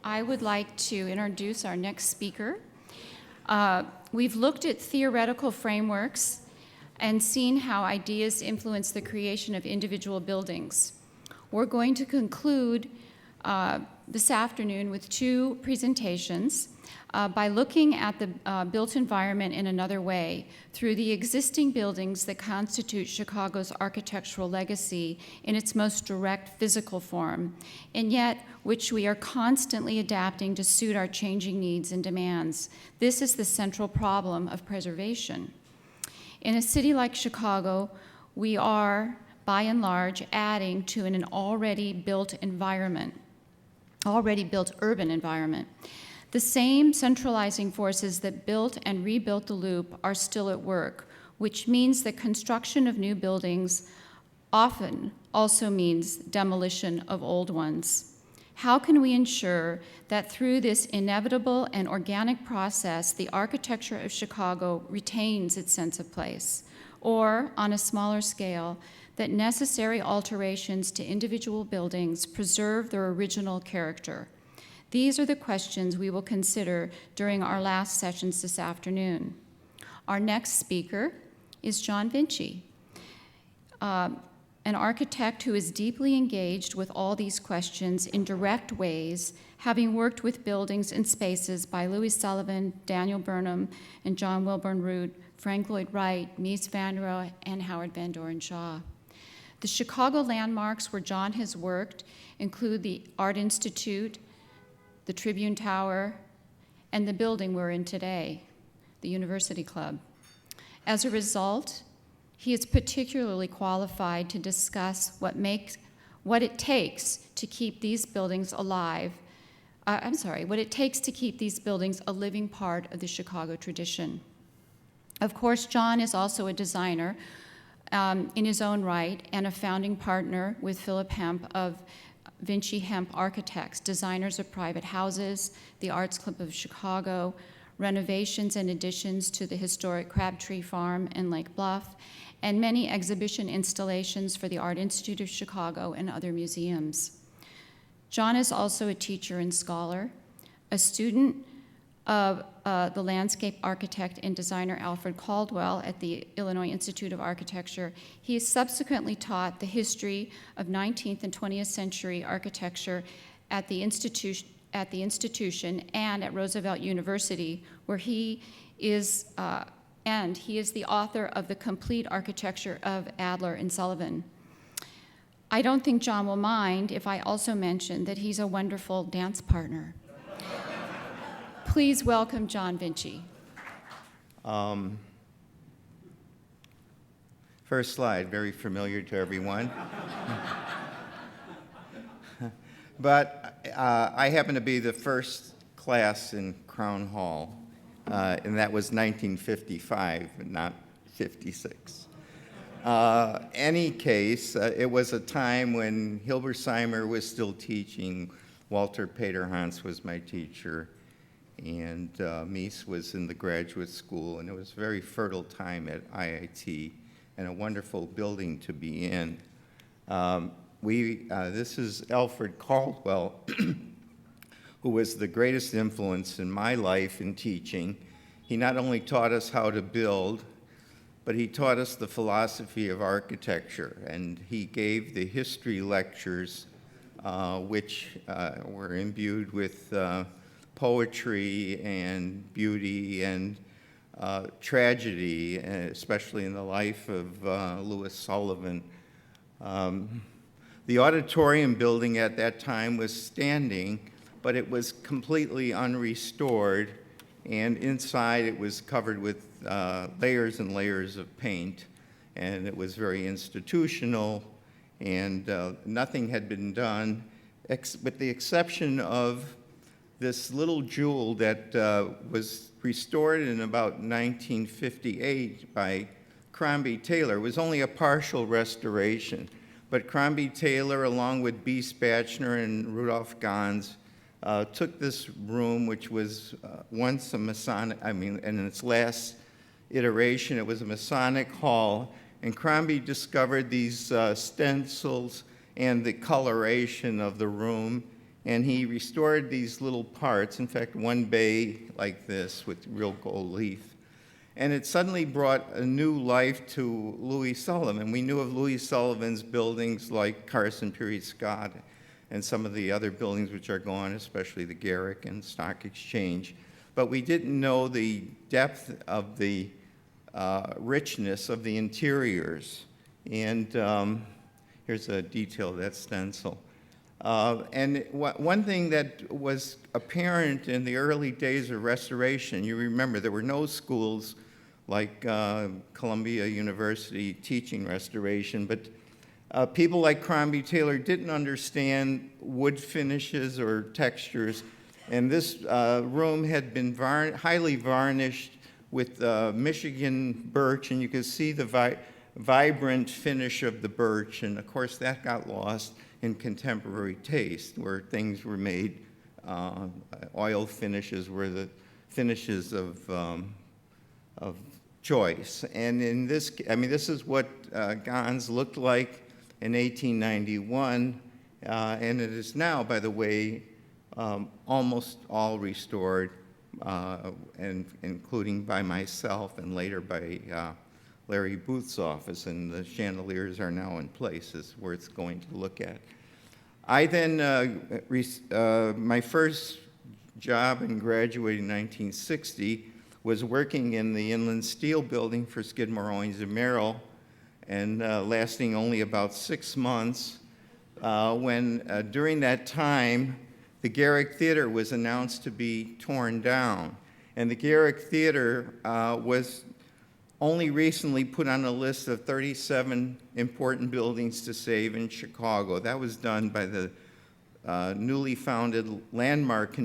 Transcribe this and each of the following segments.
I would like to introduce our next speaker. We've looked at theoretical frameworks and seen how ideas influence the creation of individual buildings. We're going to conclude this afternoon with two presentations by looking at the built environment in another way through the existing buildings that constitute Chicago's architectural legacy in its most direct physical form, and yet which we are constantly adapting to suit our changing needs and demands. This is the central problem of preservation. In a city like Chicago, we are, by and large, adding to an already built environment, already built urban environment. The same centralizing forces that built and rebuilt the loop are still at work, which means that construction of new buildings often also means demolition of old ones. How can we ensure that through this inevitable and organic process, the architecture of Chicago retains its sense of place? Or, on a smaller scale, that necessary alterations to individual buildings preserve their original character? These are the questions we will consider during our last sessions this afternoon. Our next speaker is John Vinci, an architect who is deeply engaged with all these questions in direct ways, having worked with buildings and spaces by Louis Sullivan, Daniel Burnham, and John Wilburn Root, Frank Lloyd Wright, Mies van der Rohe, and Howard Van Doren Shaw. The Chicago landmarks where John has worked include the Art Institute, the Tribune Tower, and the building we're in today, the University Club. As a result, he is particularly qualified to discuss what it takes to keep these buildings alive. What it takes to keep these buildings a living part of the Chicago tradition. Of course, John is also a designer in his own right and a founding partner with Philip Hemp of Vinci Hemp Architects, designers of private houses, the Arts Club of Chicago, renovations and additions to the historic Crabtree Farm in Lake Bluff, and many exhibition installations for the Art Institute of Chicago and other museums. John is also a teacher and scholar, a student of the landscape architect and designer Alfred Caldwell at the Illinois Institute of Architecture. He has subsequently taught the history of 19th and 20th century architecture at the institution and at Roosevelt University, where he is the author of The Complete Architecture of Adler and Sullivan. I don't think John will mind if I also mention that he's a wonderful dance partner. Please welcome John Vinci. First slide, very familiar to everyone. But I happen to be the first class in Crown Hall, and that was 1955, not 56. Any case, it was a time when Hilbersheimer was still teaching, Walter Pater-Hans was my teacher, and Mies was in the graduate school, and it was a very fertile time at IIT and a wonderful building to be in. This is Alfred Caldwell, who was the greatest influence in my life in teaching. He not only taught us how to build, but he taught us the philosophy of architecture, and he gave the history lectures, which were imbued with poetry and beauty and tragedy, especially in the life of Louis Sullivan. The auditorium building at that time was standing, but it was completely unrestored, and inside it was covered with layers and layers of paint, and it was very institutional, and nothing had been done, with the exception of this little jewel that was restored in about 1958 by Crombie Taylor. It was only a partial restoration, but Crombie Taylor, along with B. Spachner and Rudolph Gans, took this room, which was once a Masonic, and in its last iteration, it was a Masonic hall, and Crombie discovered these stencils and the coloration of the room, and he restored these little parts, in fact, one bay like this with real gold leaf. And it suddenly brought a new life to Louis Sullivan. We knew of Louis Sullivan's buildings like Carson Peary Scott and some of the other buildings which are gone, especially the Garrick and Stock Exchange. But we didn't know the depth of the richness of the interiors. And here's a detail of that stencil. And one thing that was apparent in the early days of restoration, you remember there were no schools like Columbia University teaching restoration, but people like Crombie Taylor didn't understand wood finishes or textures, and this room had been highly varnished with Michigan birch, and you could see the vibrant finish of the birch, and of course that got lost in contemporary taste, where things were made, oil finishes were the finishes of choice. And in this, I mean, this is what Gons looked like in 1891, and it is now, by the way, almost all restored, and including by myself and later by Larry Booth's office, and the chandeliers are now in place. It's worth going to look at. I then, my first job in graduating in 1960 was working in the Inland Steel building for Skidmore, Owings & Merrill, and lasting only about 6 months, when during that time, the Garrick Theater was announced to be torn down. And the Garrick Theater was only recently put on a list of 37 important buildings to save in Chicago. That was done by the newly founded Landmark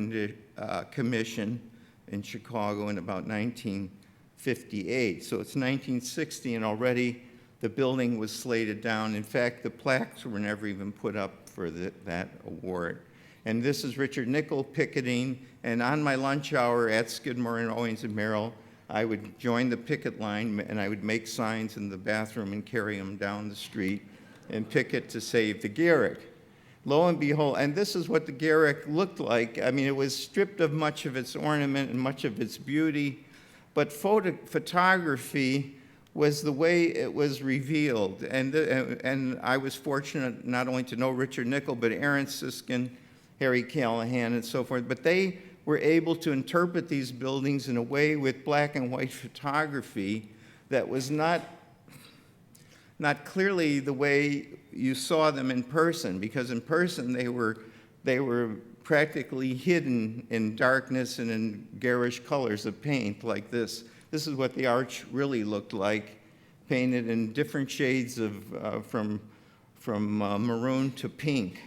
Commission in Chicago in about 1958. So it's 1960, and already the building was slated down. In fact, the plaques were never even put up for that award. And this is Richard Nickel picketing, and on my lunch hour at Skidmore and Owings & Merrill, I would join the picket line, and I would make signs in the bathroom and carry them down the street and picket to save the Garrick. Lo and behold, and this is what the Garrick looked like. I mean, it was stripped of much of its ornament and much of its beauty, but photography was the way it was revealed. And I was fortunate not only to know Richard Nickel, but Aaron Siskin, Harry Callahan, and so forth, but they were able to interpret these buildings in a way with black and white photography that was not clearly the way you saw them in person, because in person they were practically hidden in darkness and in garish colors of paint like this. This is what the arch really looked like, painted in different shades of from maroon to pink,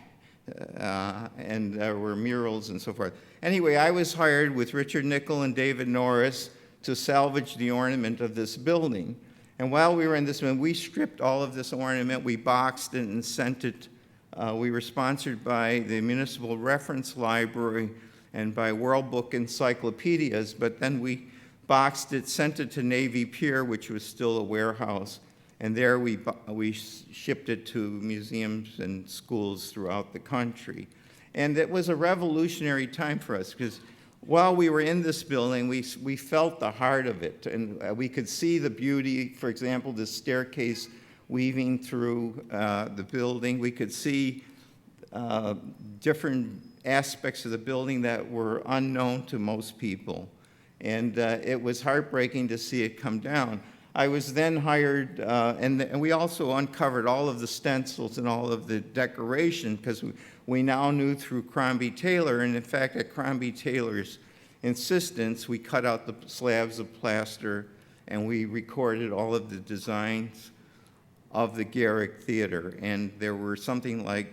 and there were murals and so forth. Anyway, I was hired with Richard Nickel and David Norris to salvage the ornament of this building. And while we were in this one, we stripped all of this ornament, we boxed it and sent it. We were sponsored by the Municipal Reference Library and by World Book Encyclopedias, but then we boxed it, sent it to Navy Pier, which was still a warehouse, and there we shipped it to museums and schools throughout the country. And it was a revolutionary time for us, because while we were in this building, we felt the heart of it, and we could see the beauty. For example, the staircase weaving through the building. We could see different aspects of the building that were unknown to most people, and it was heartbreaking to see it come down. I was then hired, and we also uncovered all of the stencils and all of the decoration, because we now knew through Crombie Taylor, and in fact, at Crombie Taylor's insistence, we cut out the slabs of plaster and we recorded all of the designs of the Garrick Theater. And there were something like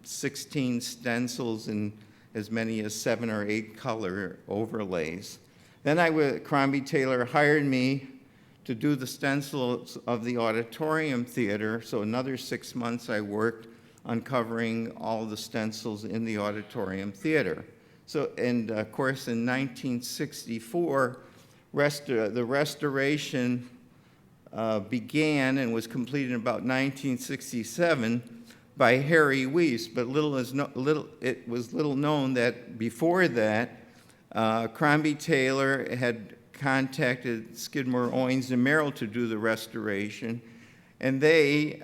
16 stencils and as many as 7 or 8 color overlays. Then Crombie Taylor hired me to do the stencils of the Auditorium Theater. So another 6 months I worked uncovering all the stencils in the Auditorium Theater. So, and of course, in 1964, the restoration began and was completed in about 1967. by Harry Weiss, but it was little known that before that, Crombie Taylor had contacted Skidmore, Owings, and Merrill to do the restoration, and they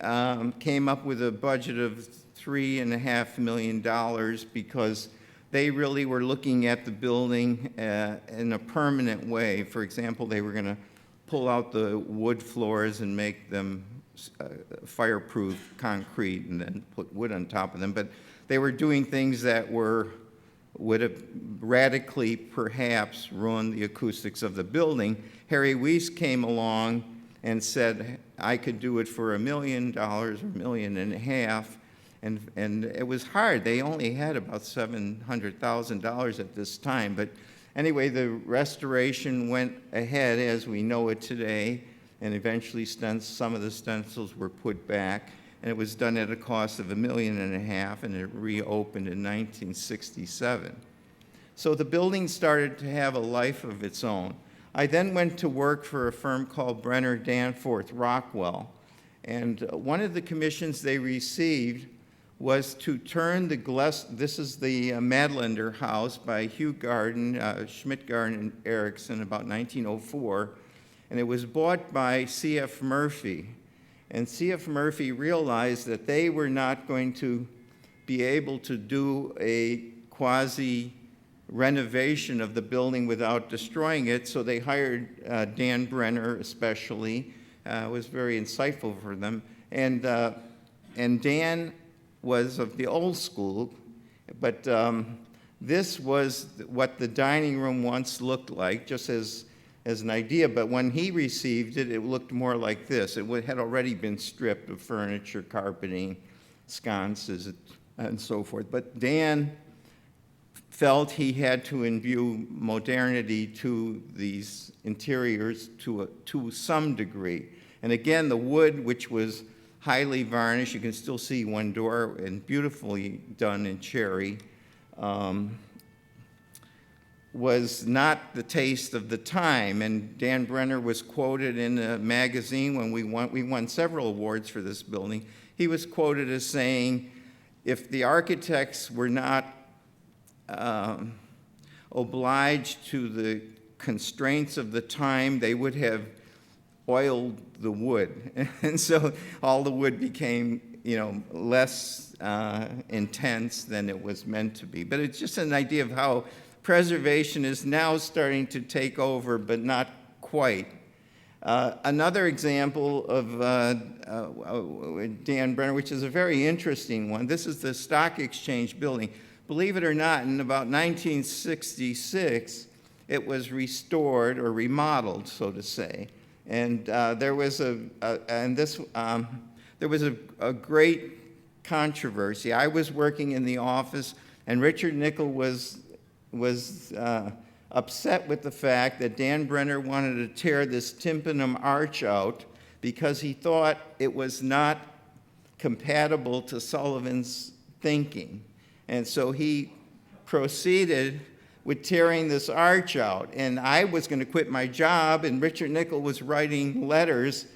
came up with a budget of $3.5 million because they really were looking at the building in a permanent way. For example, they were going to pull out the wood floors and make them fireproof concrete and then put wood on top of them. But they were doing things that would have radically perhaps ruined the acoustics of the building. Harry Weiss came along and said, I could do it for $1 million or $1.5 million. And it was hard. They only had about $700,000 at this time. But anyway, the restoration went ahead as we know it today, and eventually some of the stencils were put back, and it was done at a cost of $1.5 million, and it reopened in 1967. So the building started to have a life of its own. I then went to work for a firm called Brenner Danforth Rockwell, and one of the commissions they received was to turn this is the Madlander House by Hugh Garden, Schmidt-Garden, and Erickson about 1904, and it was bought by C.F. Murphy. And C.F. Murphy realized that they were not going to be able to do a quasi-renovation of the building without destroying it, so they hired Dan Brenner especially. It was very insightful for them. And Dan was of the old school, but this was what the dining room once looked like, just as an idea. But when he received it, it looked more like this. It had already been stripped of furniture, carpeting, sconces, and so forth. But Dan felt he had to imbue modernity to these interiors to some degree. And again, the wood, which was highly varnished, you can still see one door, and beautifully done in cherry, was not the taste of the time. And Dan Brenner was quoted in a magazine when we won several awards for this building. He was quoted as saying, if the architects were not obliged to the constraints of the time, they would have oiled the wood. And so all the wood became, less intense than it was meant to be. But it's just an idea of how preservation is now starting to take over, but not quite. Another example of Dan Brenner, which is a very interesting one, this is the Stock Exchange building. Believe it or not, in about 1966, it was restored or remodeled, so to say. And there was a great controversy. I was working in the office, and Richard Nickel was upset with the fact that Dan Brenner wanted to tear this tympanum arch out because he thought it was not compatible to Sullivan's thinking. And so he proceeded with tearing this arch out. And I was going to quit my job, and Richard Nickel was writing letters,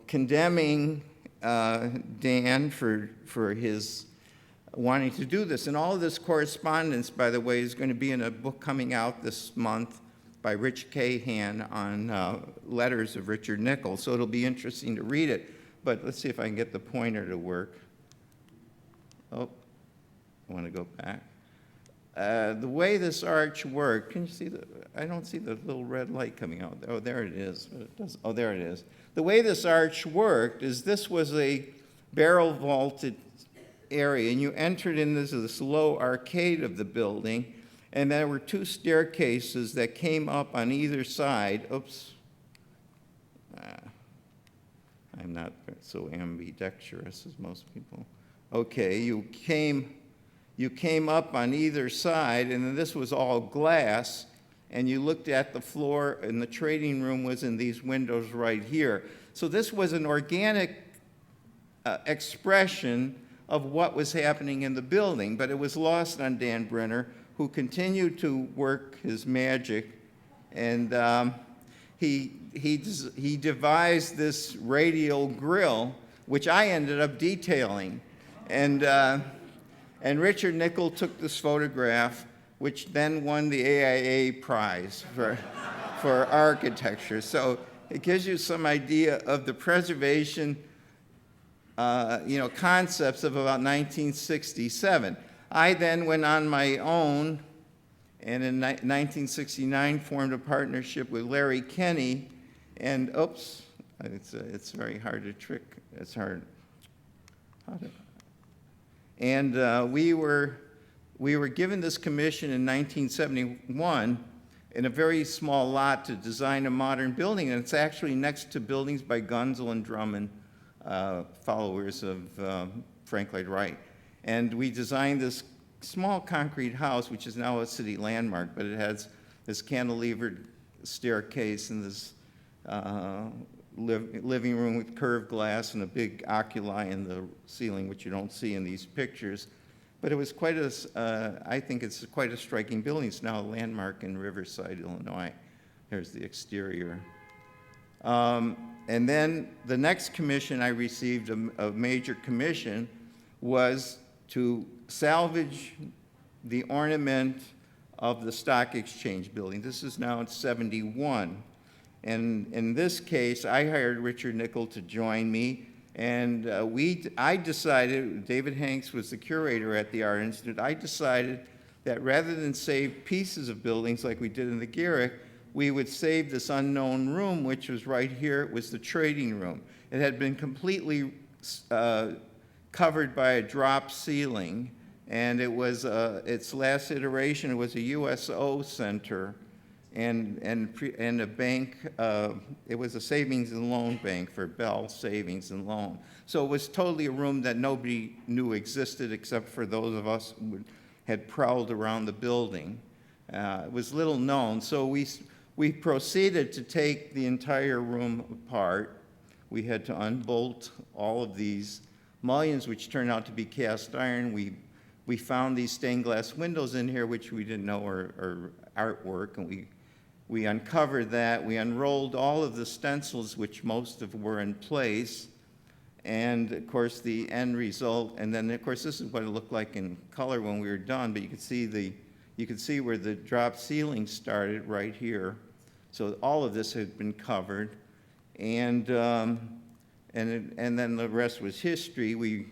condemning Dan for his wanting to do this. And all of this correspondence, by the way, is going to be in a book coming out this month by Rich Cahan on letters of Richard Nickel. So it'll be interesting to read it. But let's see if I can get the pointer to work. Oh, I want to go back. The way this arch worked, can you see I don't see the little red light coming out. Oh, there it is. Oh, there it is. The way this arch worked is this was a barrel vaulted area, and you entered in this low arcade of the building, and there were two staircases that came up on either side. Oops. I'm not so ambidextrous as most people. Okay, you came up on either side, and then this was all glass, and you looked at the floor, and the trading room was in these windows right here. So this was an organic expression of what was happening in the building, but it was lost on Dan Brenner, who continued to work his magic, and he devised this radial grill, which I ended up detailing. And, and Richard Nickel took this photograph, which then won the AIA prize for architecture. So it gives you some idea of the preservation concepts of about 1967. I then went on my own, and in 1969 formed a partnership with Larry Kenny, and oops, it's very hard to trick. It's hard. And we were given this commission in 1971 in a very small lot to design a modern building, and it's actually next to buildings by Gunzel and Drummond, followers of Frank Lloyd Wright. And we designed this small concrete house, which is now a city landmark, but it has this cantilevered staircase and this living room with curved glass and a big oculi in the ceiling, which you don't see in these pictures. But it was quite I think it's quite a striking building. It's now a landmark in Riverside, Illinois. Here's the exterior. And then the next commission I received, a major commission, was to salvage the ornament of the Stock Exchange building. This is now at 71. And in this case, I hired Richard Nickel to join me, and I decided, David Hanks was the curator at the Art Institute, I decided that rather than save pieces of buildings like we did in the Garrick, we would save this unknown room, which was right here. It was the trading room. It had been completely covered by a drop ceiling, and it was its last iteration. It was a USO center and a bank. It was a savings and loan bank for Bell Savings and Loan. So it was totally a room that nobody knew existed except for those of us who had prowled around the building. It was little known. So we proceeded to take the entire room apart. We had to unbolt all of these mullions, which turned out to be cast iron. We found these stained glass windows in here, which we didn't know were artwork, and we uncovered that. We unrolled all of the stencils, which most of were in place, and of course the end result. And then of course this is what it looked like in color when we were done. But you could see where the drop ceiling started right here. So all of this had been covered, and then the rest was history. We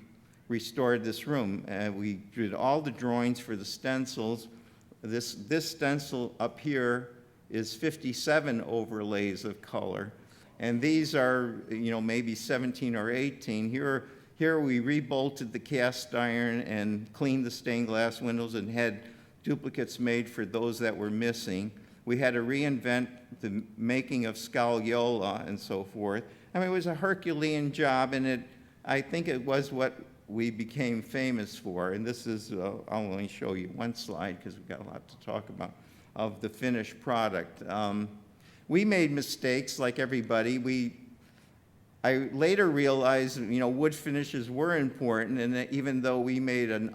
restored this room. We did all the drawings for the stencils. This stencil up here is 57 overlays of color, and these are maybe 17 or 18. Here we rebolted the cast iron and cleaned the stained glass windows and had duplicates made for those that were missing. We had to reinvent the making of scagliola and so forth. I mean, it was a Herculean job, and I think it was what we became famous for. And this is, I'll only show you one slide because we've got a lot to talk about, of the finished product. We made mistakes like everybody. I later realized, wood finishes were important, and that even though we made an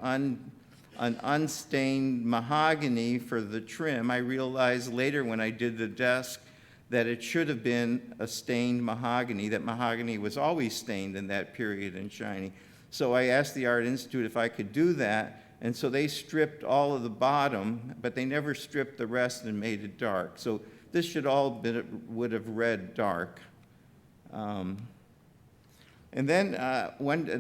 unstained mahogany for the trim, I realized later when I did the desk that it should have been a stained mahogany, that mahogany was always stained in that period and shiny. So I asked the Art Institute if I could do that, and so they stripped all of the bottom, but they never stripped the rest and made it dark. So this should would have read dark. And then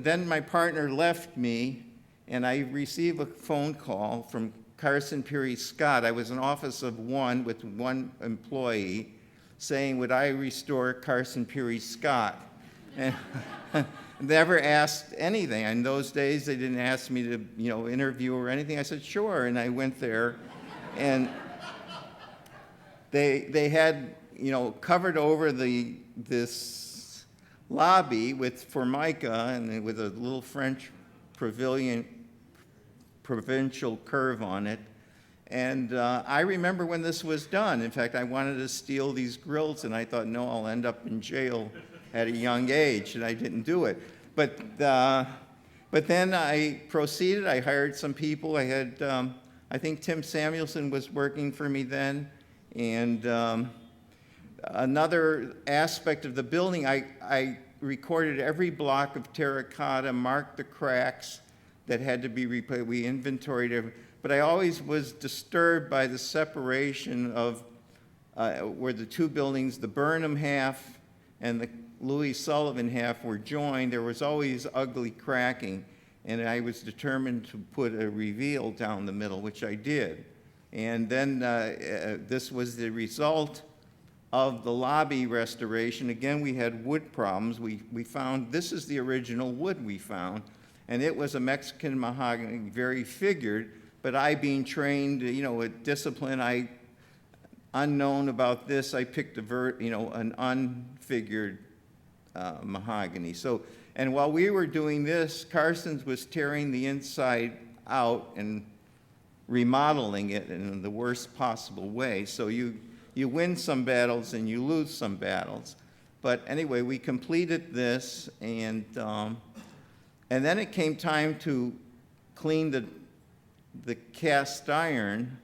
then my partner left me, and I received a phone call from Carson Peary Scott. I was an office of one with one employee, saying, would I restore Carson Peary Scott? And never asked anything. In those days, they didn't ask me to, interview or anything. I said, sure, and I went there, and they had, covered over this lobby with formica and with a little French provincial curve on it. And I remember when this was done. In fact, I wanted to steal these grills, and I thought, no, I'll end up in jail at a young age, and I didn't do it. But then I proceeded. I hired some people. I had, I think Tim Samuelson was working for me then. And another aspect of the building, I recorded every block of terracotta, marked the cracks, that had to be replaced. We inventoried it, but I always was disturbed by the separation of where the two buildings, the Burnham half and the Louis Sullivan half, were joined. There was always ugly cracking, and I was determined to put a reveal down the middle, which I did. And then this was the result of the lobby restoration. Again, we had wood problems. We found, this is the original wood we found, and it was a Mexican mahogany, very figured, but I, being trained, with discipline, unknown about this, I picked an unfigured mahogany. So, and while we were doing this, Carson's was tearing the inside out and remodeling it in the worst possible way. So you win some battles and you lose some battles. But anyway, we completed this, and then it came time to clean the cast iron,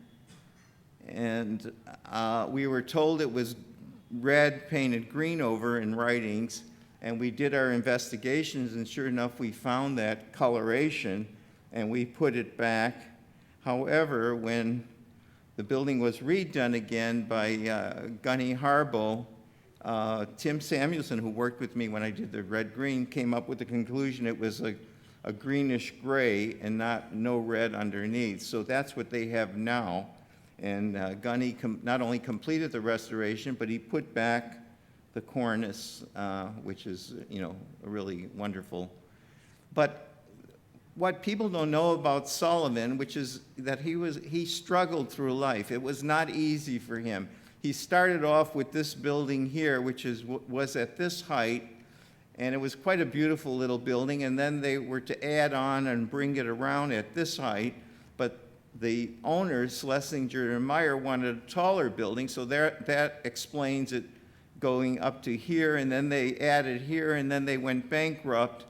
and we were told it was red painted green over in writings, and we did our investigations, and sure enough, we found that coloration, and we put it back. However, when the building was redone again by Gunny Harbaugh, Tim Samuelson, who worked with me when I did the red-green, came up with the conclusion it was a greenish gray and no red underneath. So that's what they have now. And Gunny not only completed the restoration, but he put back the cornice, which is, really wonderful. But what people don't know about Sullivan, which is that he struggled through life. It was not easy for him. He started off with this building here, which was at this height, and it was quite a beautiful little building, and then they were to add on and bring it around at this height, but the owners, Schlesinger and Meyer, wanted a taller building, so that explains it going up to here, and then they added here, and then they went bankrupt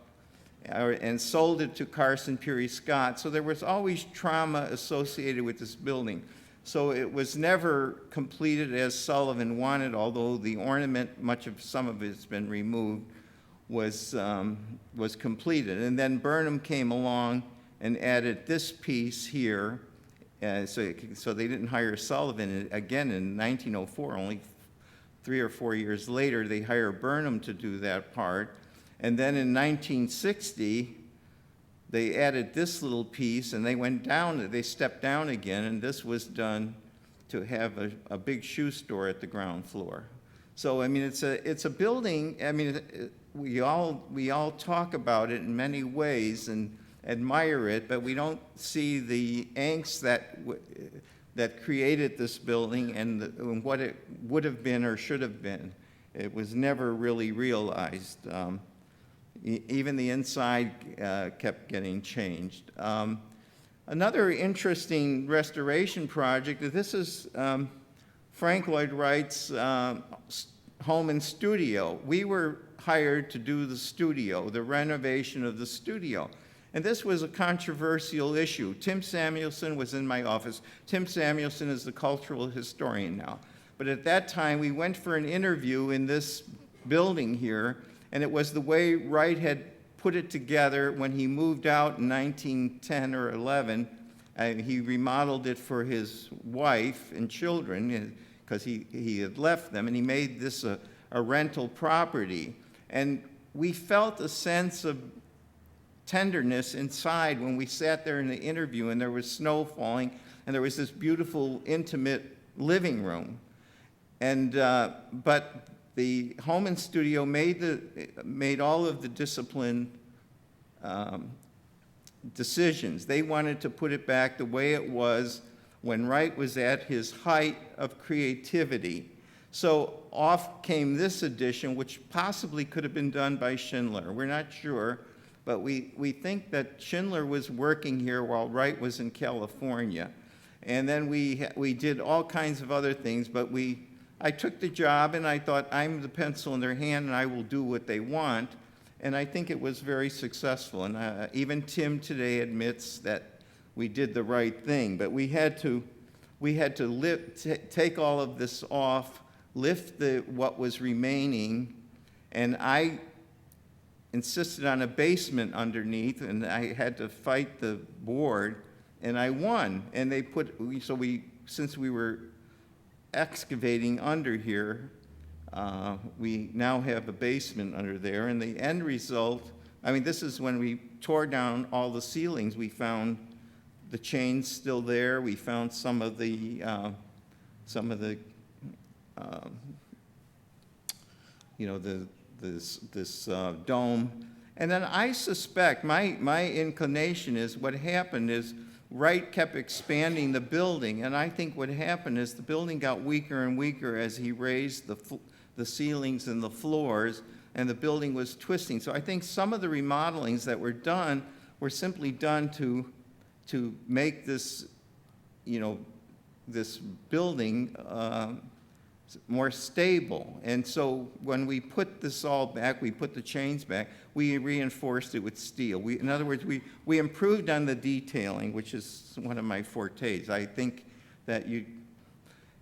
and sold it to Carson Peary Scott. So there was always trauma associated with this building. So it was never completed as Sullivan wanted, although the ornament, some of it's been removed, was completed. And then Burnham came along and added this piece here. So they didn't hire Sullivan again in 1904. Only 3 or 4 years later, they hired Burnham to do that part. And then in 1960, they added this little piece, and they stepped down again, and this was done to have a big shoe store at the ground floor. So, I mean, it's a building. I mean, we all talk about it in many ways and admire it, but we don't see the angst that created this building and what it would have been or should have been. It was never really realized. Even the inside kept getting changed. Another interesting restoration project, this is Frank Lloyd Wright's home and studio. We were hired to do the studio, the renovation of the studio. And this was a controversial issue. Tim Samuelson was in my office. Tim Samuelson is the cultural historian now. But at that time, we went for an interview in this building here, and it was the way Wright had put it together when he moved out in 1910 or 11. He remodeled it for his wife and children because he had left them, and he made this a rental property. And we felt a sense of tenderness inside when we sat there in the interview, and there was snow falling, and there was this beautiful, intimate living room. And but the home and studio made all of the discipline decisions. They wanted to put it back the way it was when Wright was at his height of creativity. So off came this edition, which possibly could have been done by Schindler. We're not sure, but we think that Schindler was working here while Wright was in California. And then we did all kinds of other things, but I took the job and I thought, I'm the pencil in their hand and I will do what they want. And I think it was very successful. And even Tim today admits that we did the right thing. But we had to take all of this off, lift what was remaining. And insisted on a basement underneath, and I had to fight the board, and I won. And they since we were excavating under here, we now have a basement under there, and the end result, I mean, this is when we tore down all the ceilings. We found the chains still there. We found some of the this dome. And then I suspect, my inclination is what happened is Wright kept expanding the building, and I think what happened is the building got weaker and weaker as he raised the ceilings and the floors, and the building was twisting. So I think some of the remodelings that were done were simply done to make this, this building more stable. And so when we put this all back, we put the chains back, we reinforced it with steel. In other words, we improved on the detailing, which is one of my fortes. I think that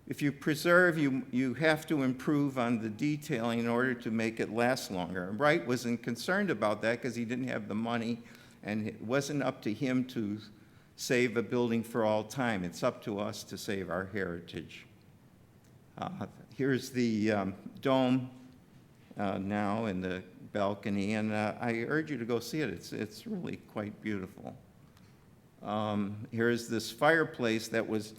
if you preserve, you have to improve on the detailing in order to make it last longer. And Wright wasn't concerned about that because he didn't have the money, and it wasn't up to him to save a building for all time. It's up to us to save our heritage. Here's the dome now and the balcony, and I urge you to go see it. It's really quite beautiful. Here's this fireplace that was,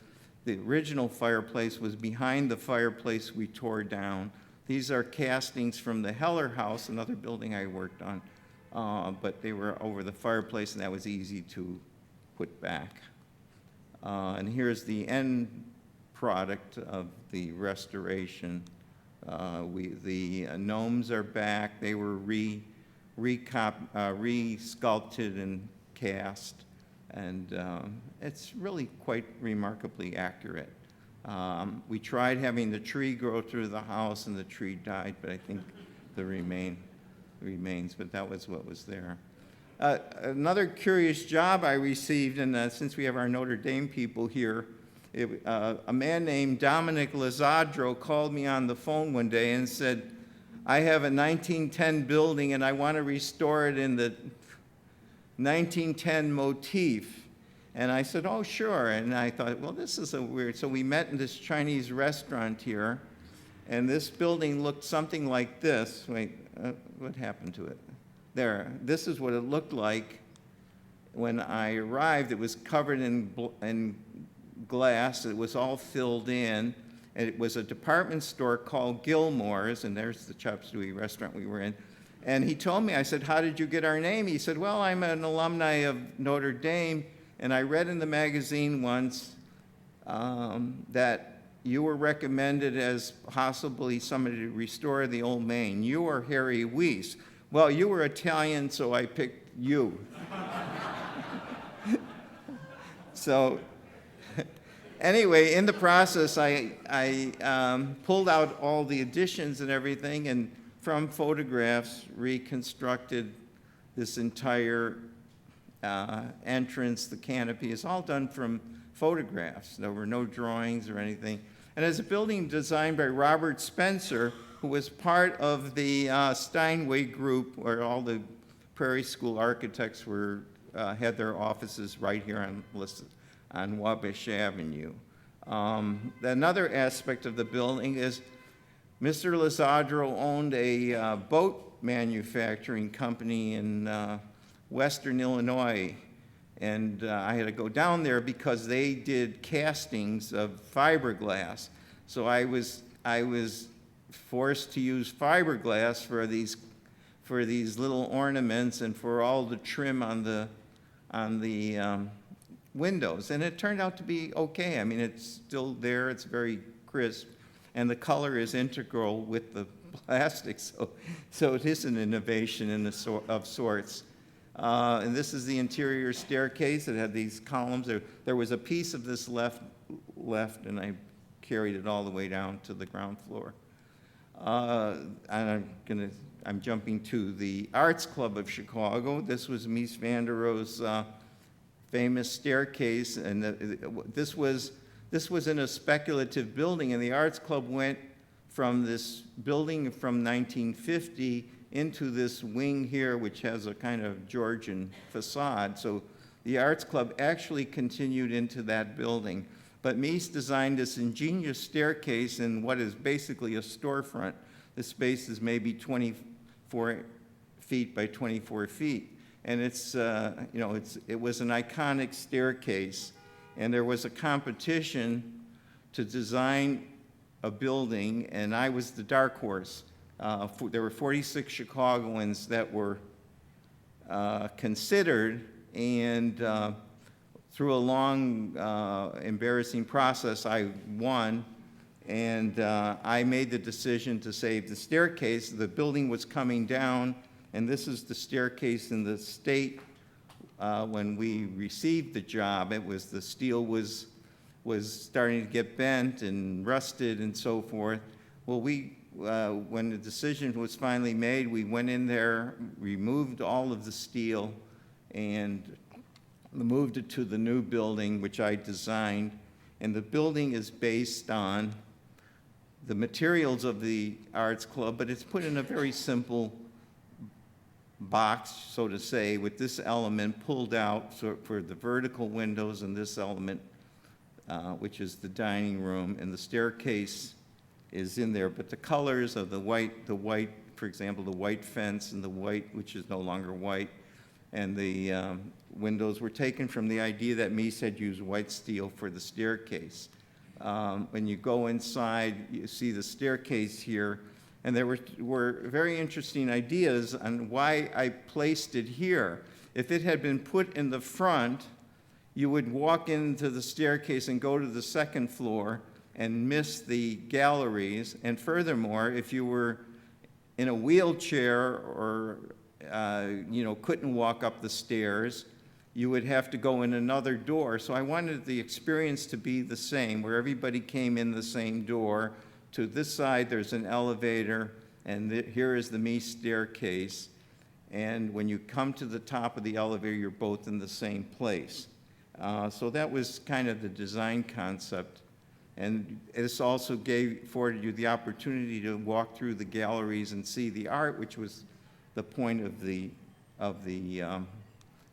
the original fireplace was behind the fireplace we tore down. These are castings from the Heller House, another building I worked on, but they were over the fireplace, and that was easy to put back. And here's the end product of the restoration. The gnomes are back. They were re-sculpted and cast, and it's really quite remarkably accurate. We tried having the tree grow through the house, and the tree died, but I think the remains, but that was what was there. Another curious job I received, and since we have our Notre Dame people here, a man named Dominic Lazadro called me on the phone one day and said, I have a 1910 building and I want to restore it in the 1910 motif. And I said, oh, sure. And I thought, well, this is a weird. So we met in this Chinese restaurant here, and this building looked something like this. Wait, what happened to it? There. This is what it looked like when I arrived. It was covered in glass. It was all filled in. And it was a department store called Gilmore's, and there's the chop suey restaurant we were in. And he told me, I said, how did you get our name? He said, well, I'm an alumni of Notre Dame, and I read in the magazine once that you were recommended as possibly somebody to restore the old Main. You are Harry Weiss. Well, you were Italian, so I picked you. So anyway, in the process, I pulled out all the additions and everything, and from photographs, reconstructed this entire entrance. The canopy is all done from photographs. There were no drawings or anything. And as a building designed by Robert Spencer, who was part of the Steinway group, where all the Prairie School architects had their offices right here on Wabash Avenue. Another aspect of the building is Mr. Lazadro owned a boat manufacturing company in western Illinois, and I had to go down there because they did castings of fiberglass. So I was forced to use fiberglass for these little ornaments and for all the trim on the windows, and it turned out to be okay. I mean, it's still there, it's very crisp, and the color is integral with the plastic, so it is an innovation of sorts. And this is the interior staircase. It had these columns. There was a piece of this left, and I carried it all the way down to the ground floor. And I'm jumping to the Arts Club of Chicago. This was Mies van der Rohe's famous staircase, and this was in a speculative building, and the Arts Club went from this building from 1950 into this wing here, which has a kind of Georgian facade. So the Arts Club actually continued into that building. But Mies designed this ingenious staircase in what is basically a storefront. The space is maybe 24 feet by 24 feet. And it's, it was an iconic staircase. And there was a competition to design a building, and I was the dark horse. There were 46 Chicagoans that were considered, and through a long, embarrassing process, I won, and I made the decision to save the staircase. The building was coming down, and this is the staircase in the state when we received the job. The steel was starting to get bent and rusted and so forth. Well, when the decision was finally made, we went in there, removed all of the steel, and moved it to the new building, which I designed. And the building is based on the materials of the Arts Club, but it's put in a very simple box, so to say, with this element pulled out for the vertical windows, and this element, which is the dining room, and the staircase is in there. But the colors of the white, for example, the white fence and the white, which is no longer white, and the windows were taken from the idea that Mies had used white steel for the staircase. When you go inside, you see the staircase here, and there were very interesting ideas on why I placed it here. If it had been put in the front, you would walk into the staircase and go to the second floor and miss the galleries. And furthermore, if you were in a wheelchair or couldn't walk up the stairs, you would have to go in another door. So I wanted the experience to be the same, where everybody came in the same door. To this side, there's an elevator, and here is the Mies staircase. And when you come to the top of the elevator, you're both in the same place. So that was kind of the design concept. And this also afforded you the opportunity to walk through the galleries and see the art, which was the point of the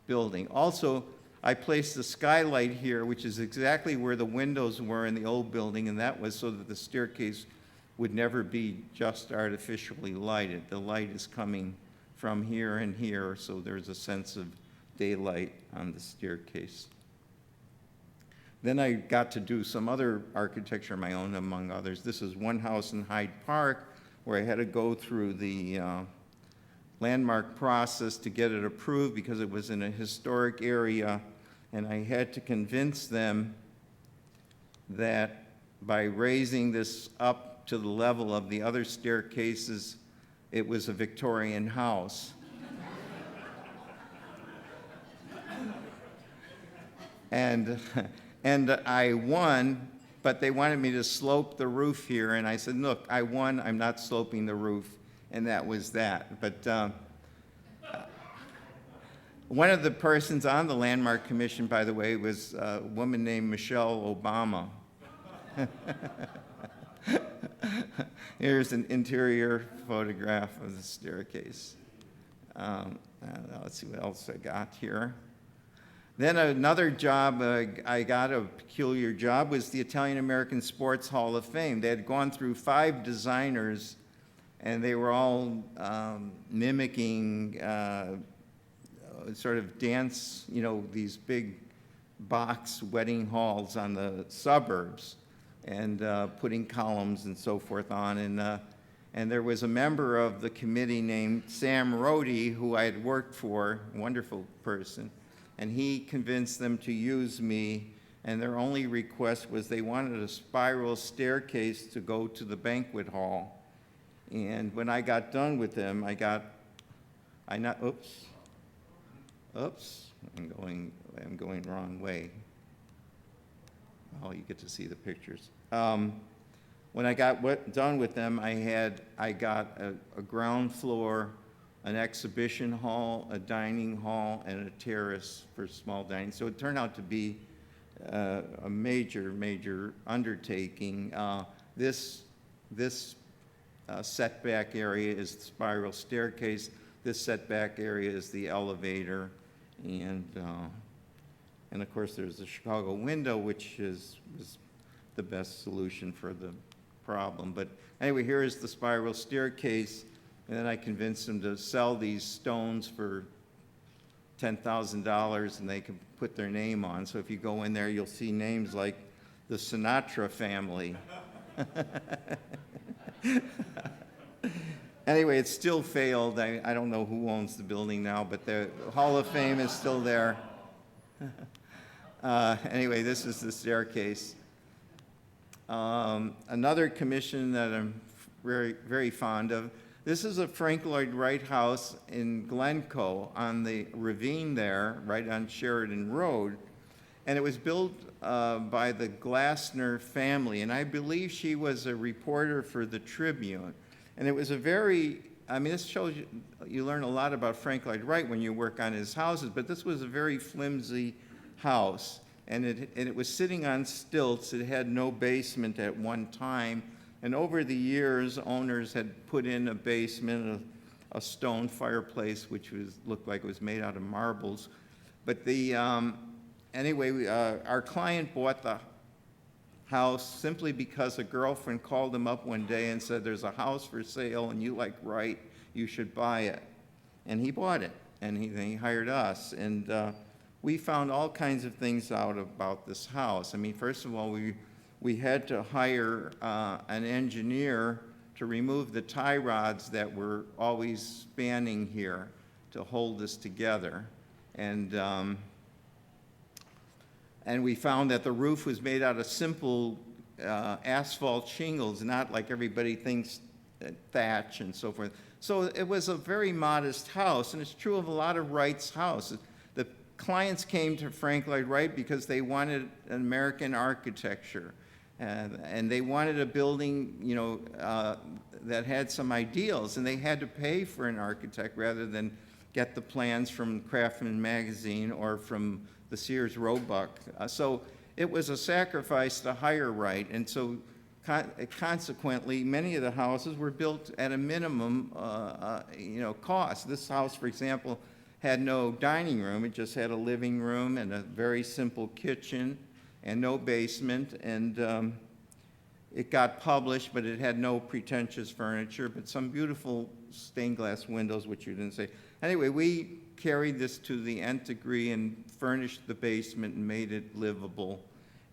building. Also, I placed the skylight here, which is exactly where the windows were in the old building, and that was so that the staircase would never be just artificially lighted. The light is coming from here and here, so there's a sense of daylight on the staircase. Then I got to do some other architecture of my own, among others. This is one house in Hyde Park, where I had to go through the landmark process to get it approved because it was in a historic area, and I had to convince them that by raising this up to the level of the other staircases, it was a Victorian house. And I won, but they wanted me to slope the roof here, and I said, look, I won, I'm not sloping the roof, and that was that. But one of the persons on the Landmark Commission, by the way, was a woman named Michelle Obama. Here's an interior photograph of the staircase. Let's see what else I got here. Then another job, I got a peculiar job, was the Italian American Sports Hall of Fame. They had gone through 5 designers, and they were all mimicking sort of dance, these big box wedding halls on the suburbs, and putting columns and so forth on. And there was a member of the committee named Sam Rohde, who I had worked for, a wonderful person, and he convinced them to use me, and their only request was they wanted a spiral staircase to go to the banquet hall. And when I got done with them, I'm going wrong way. Oh, you get to see the pictures. When I got done with them, I got a ground floor, an exhibition hall, a dining hall, and a terrace for small dining. So it turned out to be a major, major undertaking. This setback area is the spiral staircase. This setback area is the elevator. And of course, there's the Chicago window, which was the best solution for the problem. But anyway, here is the spiral staircase. And then I convinced them to sell these stones for $10,000, and they can put their name on. So if you go in there, you'll see names like the Sinatra family. Anyway, it still failed. I don't know who owns the building now, but the Hall of Fame is still there. Anyway, this is the staircase. Another commission that I'm very, very fond of. This is a Frank Lloyd Wright house in Glencoe on the ravine there, right on Sheridan Road. And it was built by the Glassner family, and I believe she was a reporter for the Tribune. And it was a very, I mean, this shows you learn a lot about Frank Lloyd Wright when you work on his houses, but this was a very flimsy house, and it was sitting on stilts. It had no basement at one time, and over the years, owners had put in a basement, a stone fireplace, which looked like it was made out of marbles. But anyway, our client bought the house simply because a girlfriend called him up one day and said, "There's a house for sale and you like Wright, you should buy it." And he bought it, and he hired us. And we found all kinds of things out about this house. I mean, first of all, we had to hire an engineer to remove the tie rods that were always spanning here to hold this together. And we found that the roof was made out of simple asphalt shingles, not like everybody thinks thatch and so forth. So it was a very modest house, and it's true of a lot of Wright's houses. The clients came to Frank Lloyd Wright because they wanted an American architecture, and they wanted a building, you know, that had some ideals, and they had to pay for an architect rather than get the plans from Craftsman magazine or from the Sears Roebuck. So it was a sacrifice to hire Wright, and so consequently, many of the houses were built at a minimum, cost. This house, for example, had no dining room. It just had a living room and a very simple kitchen and no basement, and it got published, but it had no pretentious furniture, but some beautiful stained glass windows, which you didn't say. Anyway, we carried this to the nth degree and furnished the basement and made it livable.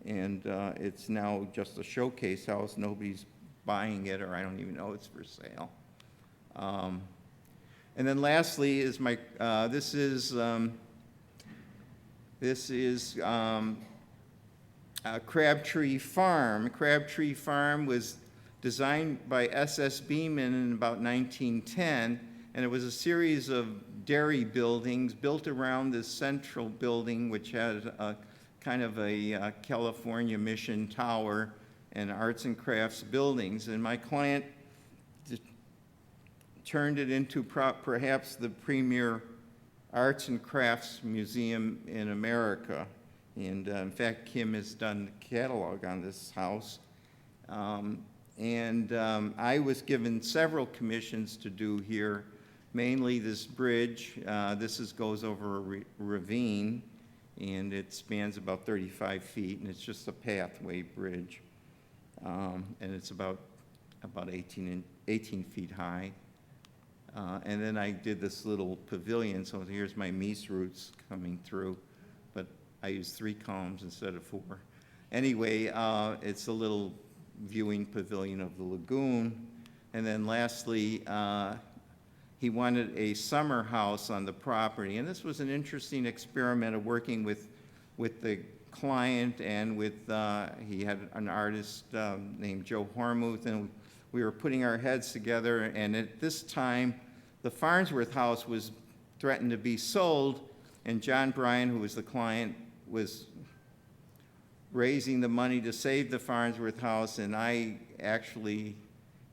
And it's now just a showcase house. Nobody's buying it, or I don't even know it's for sale. And then lastly is this is Crabtree Farm. Crabtree Farm was designed by S.S. Beeman in about 1910, and it was a series of dairy buildings built around this central building, which had a kind of a California Mission Tower and arts and crafts buildings. And my client turned it into perhaps the premier arts and crafts museum in America. And in fact, Kim has done the catalog on this house. I was given several commissions to do here, mainly this bridge. This goes over a ravine, and it spans about 35 feet, and it's just a pathway bridge. And it's about 18 feet high. And then I did this little pavilion, so here's my Mies roots coming through, but I used 3 columns instead of 4. Anyway, it's a little viewing pavilion of the lagoon. And then lastly, he wanted a summer house on the property. And this was an interesting experiment of working with the client and with, he had an artist named Joe Hormuth, and we were putting our heads together. And at this time, the Farnsworth house was threatened to be sold, and John Bryan, who was the client, was raising the money to save the Farnsworth house, and I actually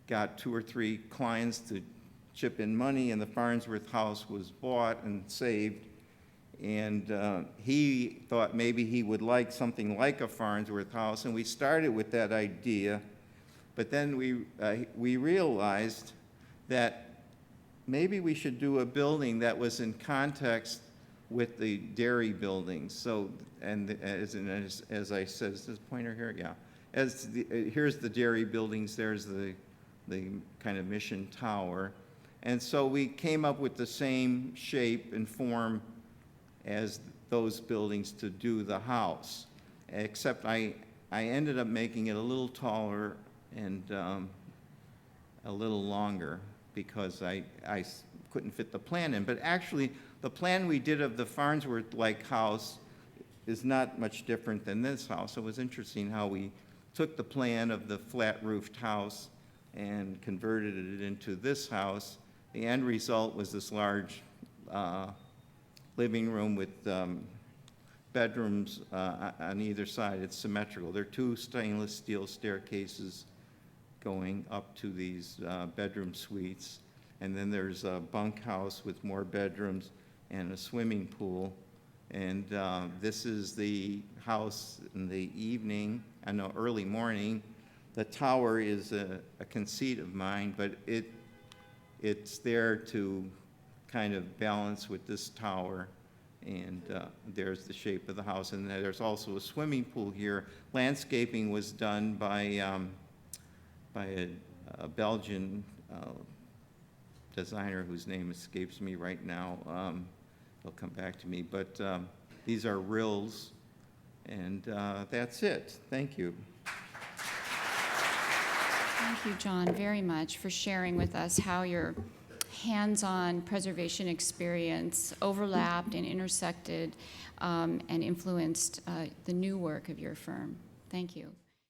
got 2 or 3 clients to chip in money, and the Farnsworth house was bought and saved. And he thought maybe he would like something like a Farnsworth house, and we started with that idea. But then we realized that maybe we should do a building that was in context with the dairy buildings. So, and as I said, is this pointer here? Yeah. Here's the dairy buildings, there's the kind of mission tower. And so we came up with the same shape and form as those buildings to do the house, except I ended up making it a little taller and a little longer because I couldn't fit the plan in. But actually, the plan we did of the Farnsworth-like house is not much different than this house. It was interesting how we took the plan of the flat-roofed house and converted it into this house. The end result was this large living room with bedrooms on either side. It's symmetrical. There are two stainless steel staircases going up to these bedroom suites. And then there's a bunkhouse with more bedrooms and a swimming pool. And this is the house in the evening, early morning. The tower is a conceit of mine, but it's there to kind of balance with this tower. And there's the shape of the house. And there's also a swimming pool here. Landscaping was done by a Belgian designer whose name escapes me right now. He'll come back to me. But these are rills. And that's it. Thank you. Thank you, John, very much for sharing with us how your hands-on preservation experience overlapped and intersected and influenced the new work of your firm. Thank you.